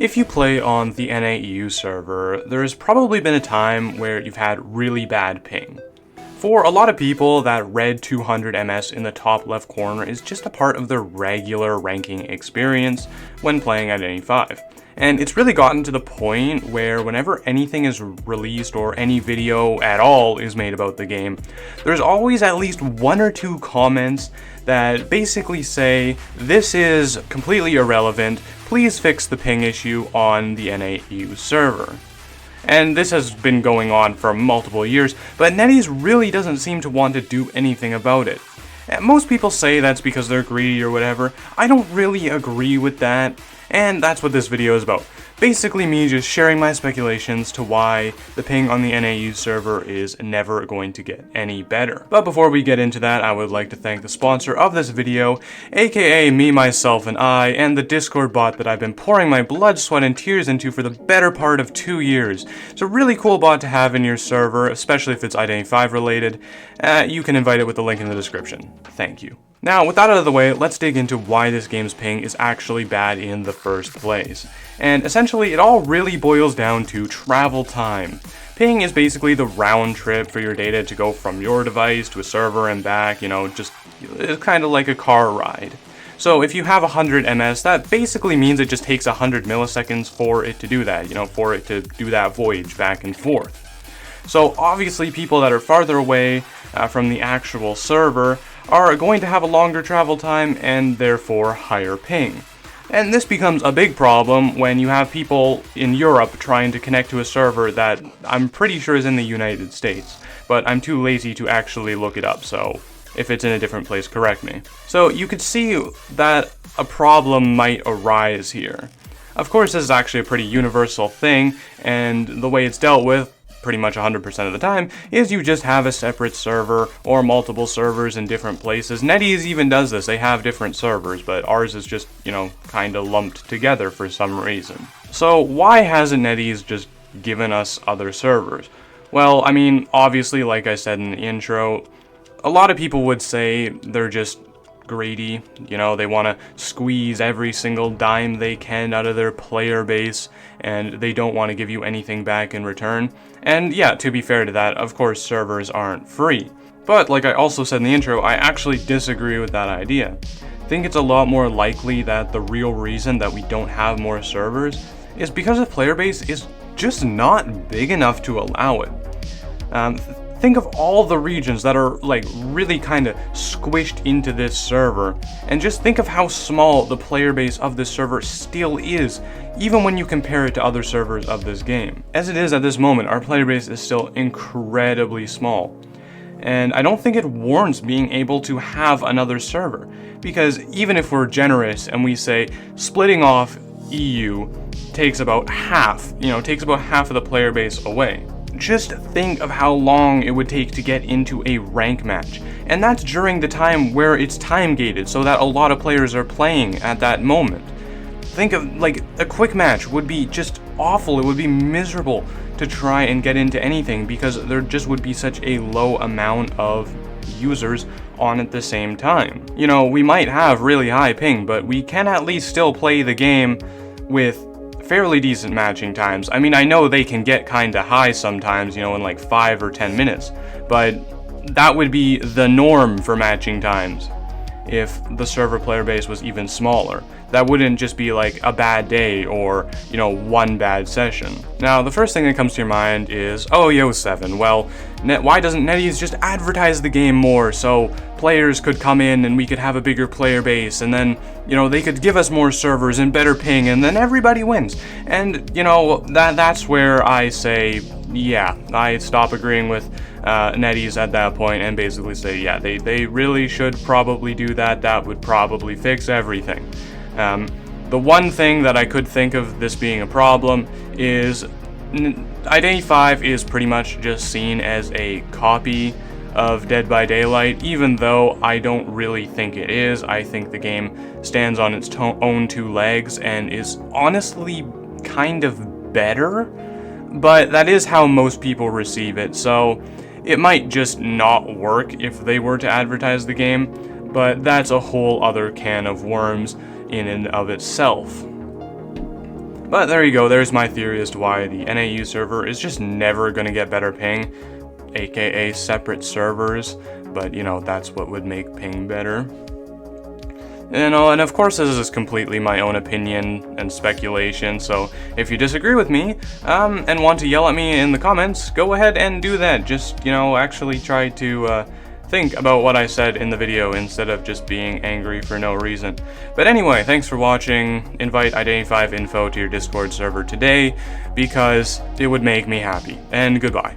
If you play on the NAEU server, there's probably been a time where you've had really bad ping. For a lot of people, that red 200 ms in the top left corner is just a part of their regular ranking experience when playing at NA5. And it's really gotten to the point where whenever anything is released or any video at all is made about the game, there's always at least one or two comments that basically say, "This is completely irrelevant, please fix the ping issue on the NAEU server." And this has been going on for multiple years, but NetEase really doesn't seem to want to do anything about it. And most people say that's because they're greedy or whatever. I don't really agree with that, and that's what this video is about. Basically me just sharing my speculations to why the ping on the NAEU server is never going to get any better. But before we get into that, I would like to thank the sponsor of this video, aka Me, Myself, and I, and the Discord bot that I've been pouring my blood, sweat, and tears into for the better part of 2 years. It's a really cool bot to have in your server, especially if it's IDA5 related. You can invite it with the link in the description. Thank you. Now, with that out of the way, let's dig into why this game's ping is actually bad in the first place. And essentially, it all really boils down to travel time. Ping is basically the round trip for your data to go from your device to a server and back, it's kind of like a car ride. So if you have 100 ms, that basically means it just takes 100 milliseconds for it to do that, for it to do that voyage back and forth. So obviously people that are farther away from the actual server are going to have a longer travel time and therefore higher ping. And this becomes a big problem when you have people in Europe trying to connect to a server that I'm pretty sure is in the United States, but I'm too lazy to actually look it up, so if it's in a different place, correct me. So you could see that a problem might arise here. Of course, this is actually a pretty universal thing, and the way it's dealt with pretty much 100% of the time is you just have a separate server or multiple servers in different places. NetEase even does this. They have different servers, but ours is just, kind of lumped together for some reason. So why hasn't NetEase just given us other servers? Well, I mean, obviously, like I said in the intro, a lot of people would say they're just greedy, they want to squeeze every single dime they can out of their player base, and they don't want to give you anything back in return. And yeah, to be fair to that, of course servers aren't free. But like I also said in the intro, I actually disagree with that idea. I think it's a lot more likely that the real reason that we don't have more servers is because the player base is just not big enough to allow it. Think of all the regions that are really kind of squished into this server, and just think of how small the player base of this server still is, even when you compare it to other servers of this game. As it is at this moment, our player base is still incredibly small, and I don't think it warrants being able to have another server, because even if we're generous and we say splitting off EU takes about half, takes about half of the player base away. Just think of how long it would take to get into a rank match, and that's during the time where it's time gated so that a lot of players are playing at that moment. Think of a quick match would be just awful. It would be miserable to try and get into anything because there just would be such a low amount of users on at the same time. We might have really high ping, but we can at least still play the game with fairly decent matching times. I mean, I know they can get kinda high sometimes, in 5 or 10 minutes, but that would be the norm for matching times if the server player base was even smaller. That wouldn't just be a bad day or, one bad session. Now, the first thing that comes to your mind is, oh, Yo7, well, why doesn't NetEase just advertise the game more so players could come in and we could have a bigger player base, and then, they could give us more servers and better ping, and then everybody wins. And, that's where I say, yeah, I stop agreeing with NetEase at that point and basically say, yeah, they really should probably do that. That would probably fix everything. The one thing that I could think of this being a problem is Identity is pretty much just seen as a copy of Dead by Daylight, even though I don't really think it is. I think the game stands on its own two legs and is honestly kind of better, but that is how most people receive it, so it might just not work if they were to advertise the game, but that's a whole other can of worms in and of itself. But there you go, there's my theory as to why the NAU server is just never gonna get better ping, aka separate servers, but you know, that's what would make ping better. And of course this is completely my own opinion and speculation, so if you disagree with me, and want to yell at me in the comments, go ahead and do that. Just, you know, actually try to, think about what I said in the video instead of just being angry for no reason. But anyway, thanks for watching. Invite Identity5 Info to your Discord server today, because it would make me happy. And goodbye.